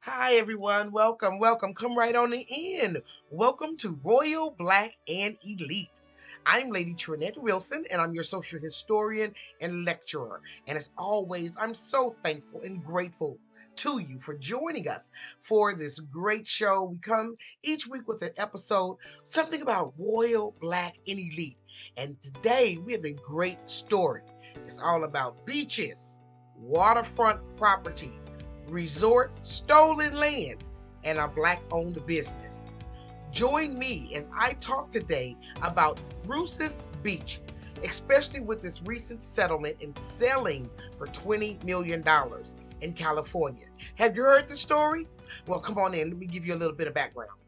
Hi, everyone. Welcome, welcome. Come right on in. Welcome to Royal Black and Elite. I'm Lady TrenettWilson, and I'm your social historian and lecturer. And as always, I'm so thankful and grateful to you for joining us for this great show. We come each week with an episode, something about Royal Black and Elite. And today we have a great story. It's all about beaches, waterfront property, resort, stolen land, and a Black owned business. Join me as I talk today about Bruce's Beach, especially with this recent settlement in selling for $20 million in California. Have you heard the story? Well, come on in. Let me give you a little bit of background.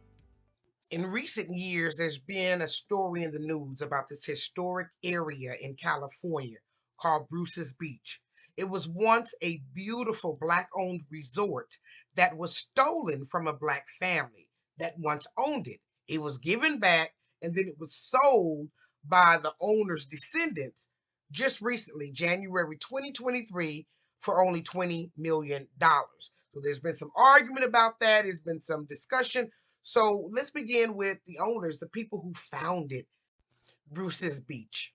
In recent years, there's been a story in the news about this historic area in California called Bruce's Beach. It was once a beautiful Black owned resort that was stolen from a Black family that once owned it. It was given back and then it was sold by the owner's descendants just recently, January 2023, for only $20 million. So there's been some argument about that, there's been some discussion, so let's begin with the owners, the people who founded Bruce's Beach.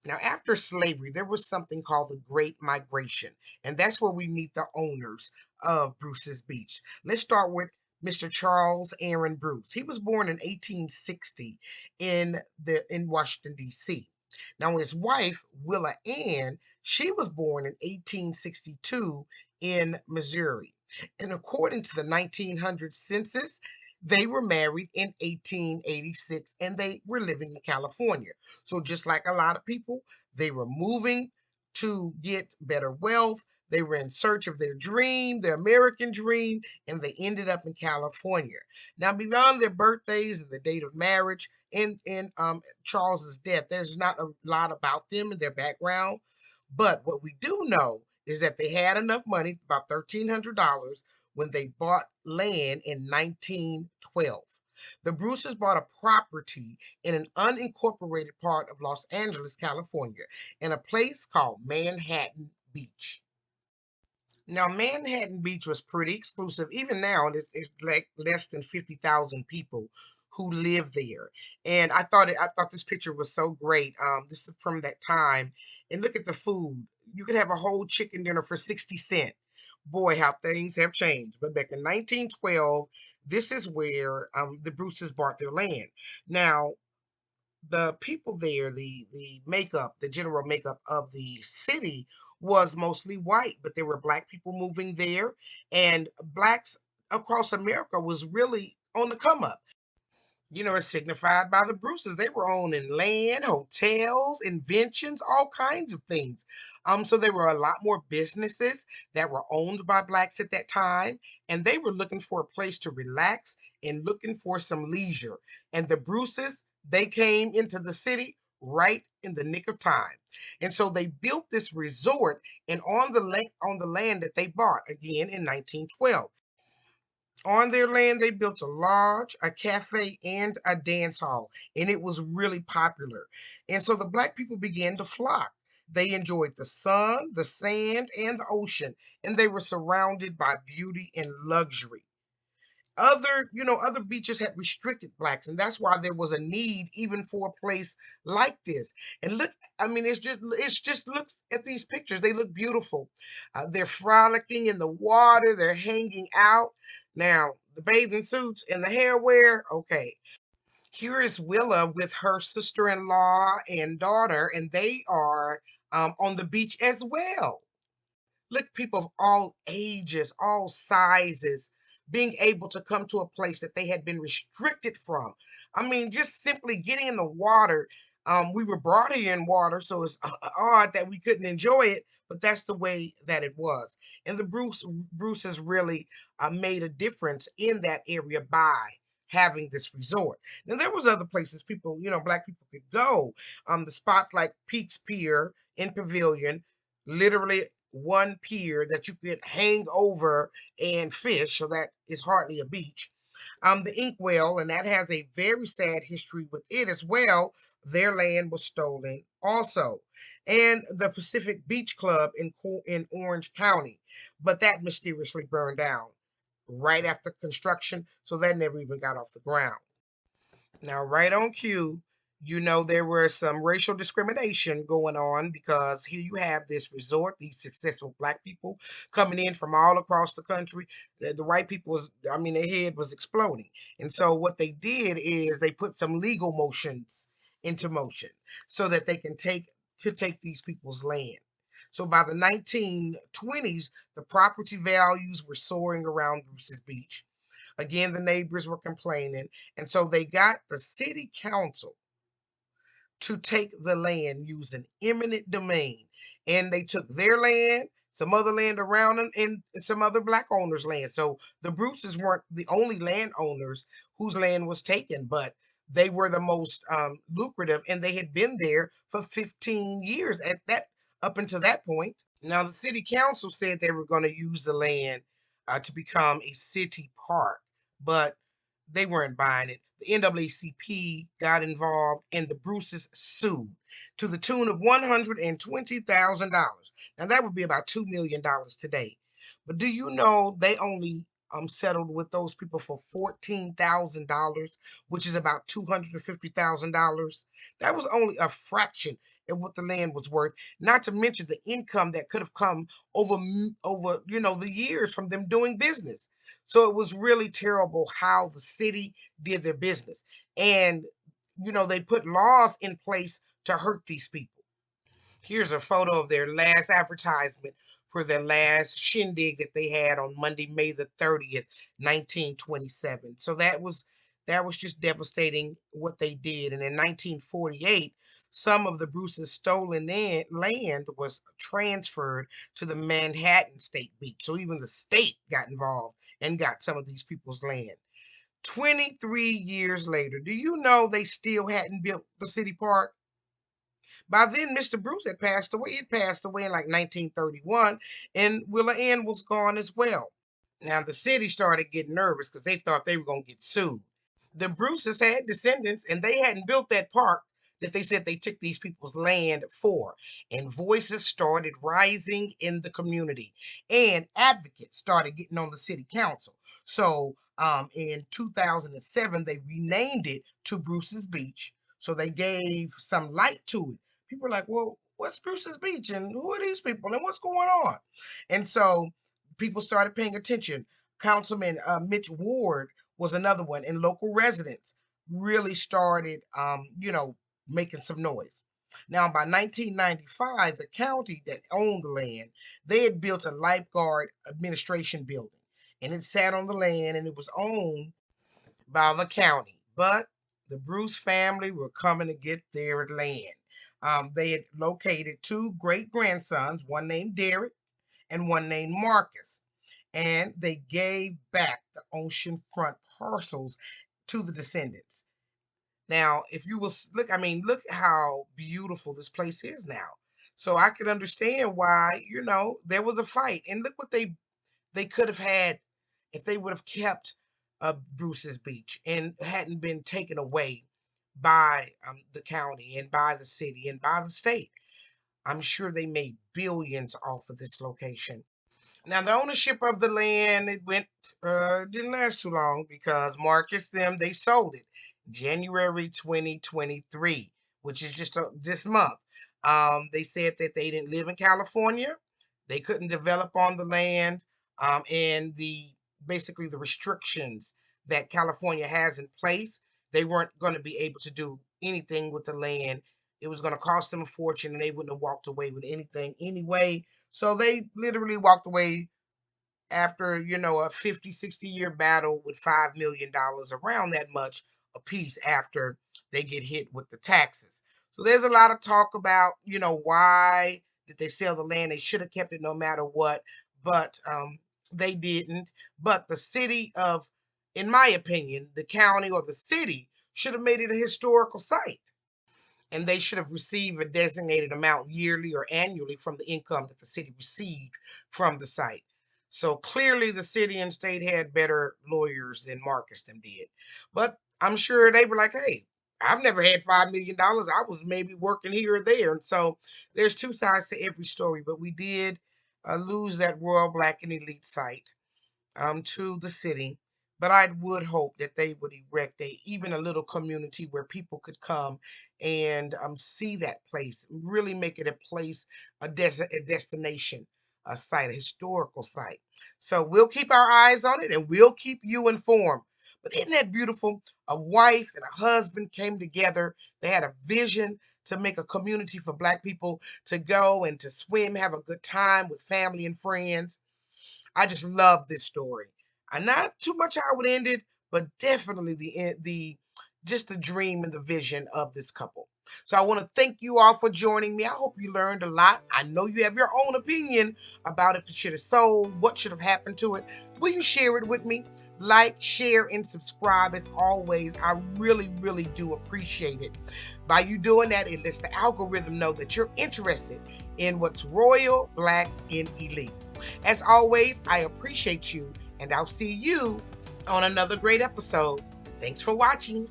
Now, after slavery, there was something called the Great Migration, and that's where we meet the owners of Bruce's Beach. Let's start with Mr. Charles Aaron Bruce. He was born in 1860 in Washington, D.C. Now, his wife, Willa Ann, she was born in 1862 in Missouri. And according to the 1900 census, they were married in 1886 and they were living in California. So, just like a lot of people, they were moving to get better wealth. They were in search of their dream, their American dream, and they ended up in California. Now, beyond their birthdays and the date of marriage and Charles's death, there's not a lot about them and their background. But what we do know is that they had enough money, about $1,300, when they bought land in 1912. The Bruces bought a property in an unincorporated part of Los Angeles, California, in a place called Manhattan Beach. Now, Manhattan Beach was pretty exclusive. Even now, it's like less than 50,000 people who live there. And I thought this picture was so great. This is from that time. And look at the food. You could have a whole chicken dinner for 60 cents. Boy, how things have changed. But back in 1912, this is where the Bruces bought their land. Now, the people there, the makeup, the general makeup of the city was mostly white, but there were Black people moving there, and Blacks across America was really on the come up. It's signified by the Bruces. They were owning land, hotels, inventions, all kinds of things. So there were a lot more businesses that were owned by Blacks at that time, and they were looking for a place to relax and looking for some leisure. And the Bruces, they came into the city right in the nick of time. And so they built this resort and on the land that they bought again in 1912. On their land, they built a lodge, a cafe, and a dance hall, and it was really popular. And so the Black people began to flock. They enjoyed the sun, the sand, and the ocean, and they were surrounded by beauty and luxury. Other beaches had restricted Blacks, and that's why there was a need even for a place like this. And look, I mean, it's just looks at these pictures. They look beautiful. They're frolicking in the water. They're hanging out. Now, the bathing suits and the hair wear, okay. Here is Willa with her sister-in-law and daughter, and they are on the beach as well. Look, people of all ages, all sizes, being able to come to a place that they had been restricted from. I mean, just simply getting in the water. We were brought here in water, so it's odd that we couldn't enjoy it, but that's the way that it was. And the Bruce has really made a difference in that area by having this resort. Now there was other places people, Black people could go. The spots like Peaks Pier in Pavilion, literally one pier that you could hang over and fish, so that is hardly a beach. The Inkwell, and that has a very sad history with it as well. Their land was stolen also. And the Pacific Beach Club in Orange County, but that mysteriously burned down. right after construction, so that never even got off the ground. Now, right on cue, there was some racial discrimination going on because here you have this resort, these successful black people coming in from all across the country. The white people was, I mean, their head was exploding. And so what they did is they put some legal motions into motion so that they could take these people's land. So by the 1920s, the property values were soaring around Bruce's Beach. Again, the neighbors were complaining. And so they got the city council to take the land using eminent domain. And they took their land, some other land around them, and some other black owners' land. So the Bruces weren't the only landowners whose land was taken, but they were the most lucrative, and they had been there for 15 years at that up until that point. Now, the city council said they were going to use the land to become a city park, but they weren't buying it. The NAACP got involved and the Bruces sued to the tune of $120,000. Now, that would be about $2 million today. But do you know they only settled with those people for $14,000, which is about $250,000? That was only a fraction of what the land was worth, not to mention the income that could have come over the years from them doing business. So it was really terrible how the city did their business. And they put laws in place to hurt these people. Here's a photo of their last advertisement for their last shindig that they had on Monday, May the 30th, 1927. So that was just devastating what they did. And in 1948, some of the Bruce's stolen land was transferred to the Manhattan State Beach. So even the state got involved and got some of these people's land. 23 years later, do you know they still hadn't built the city park? By then, Mr. Bruce had passed away. He passed away in like 1931, and Willa Ann was gone as well. Now, the city started getting nervous because they thought they were going to get sued. The Bruces had descendants, and they hadn't built that park that they said they took these people's land for. And voices started rising in the community, and advocates started getting on the city council. So, in 2007, they renamed it to Bruce's Beach. So they gave some light to it. People were like, well, what's Bruce's Beach? And who are these people? And what's going on? And so people started paying attention. Councilman Mitch Ward was another one, and local residents really started, making some noise. Now, by 1995, the county that owned the land, they had built a lifeguard administration building, and it sat on the land, and it was owned by the county. But the Bruce family were coming to get their land. They had located two great grandsons, one named Derek and one named Marcus, and they gave back the oceanfront parcels to the descendants. Now, if you will look, I mean, look how beautiful this place is now. So I could understand why, there was a fight. And look what they could have had if they would have kept Bruce's Beach and hadn't been taken away by the county and by the city and by the state. I'm sure they made billions off of this location. Now the ownership of the land, didn't last too long because Marcus they sold it January 2023, which is just this month. They said that they didn't live in California, they couldn't develop on the land, and basically the restrictions that California has in place, they weren't going to be able to do anything with the land. It was going to cost them a fortune, and they wouldn't have walked away with anything anyway. So they literally walked away after, a 50, 60-year battle with $5 million, around that much a piece after they get hit with the taxes. So there's a lot of talk about, why did they sell the land? They should have kept it no matter what, but they didn't. But the city in my opinion, the county or the city should have made it a historical site, and they should have received a designated amount yearly or annually from the income that the city received from the site. So clearly the city and state had better lawyers than Marcus them did. But I'm sure they were like, hey, I've never had $5 million. I was maybe working here or there. And so there's two sides to every story, but we did lose that Royal Black and Elite site. to the city, but I would hope that they would erect even a little community where people could come and see that place, really make it a place, a destination, a site, a historical site. So we'll keep our eyes on it and we'll keep you informed. But isn't that beautiful? A wife and a husband came together. They had a vision to make a community for Black people to go and to swim, have a good time with family and friends. I just love this story. And not too much how it ended, but definitely the just the dream and the vision of this couple. So I want to thank you all for joining me. I hope you learned a lot. I know you have your own opinion about if it should have sold, what should have happened to it. Will you share it with me? Like, share, and subscribe as always. I really, really do appreciate it. By you doing that, it lets the algorithm know that you're interested in what's royal, Black, and elite. As always, I appreciate you, and I'll see you on another great episode. Thanks for watching.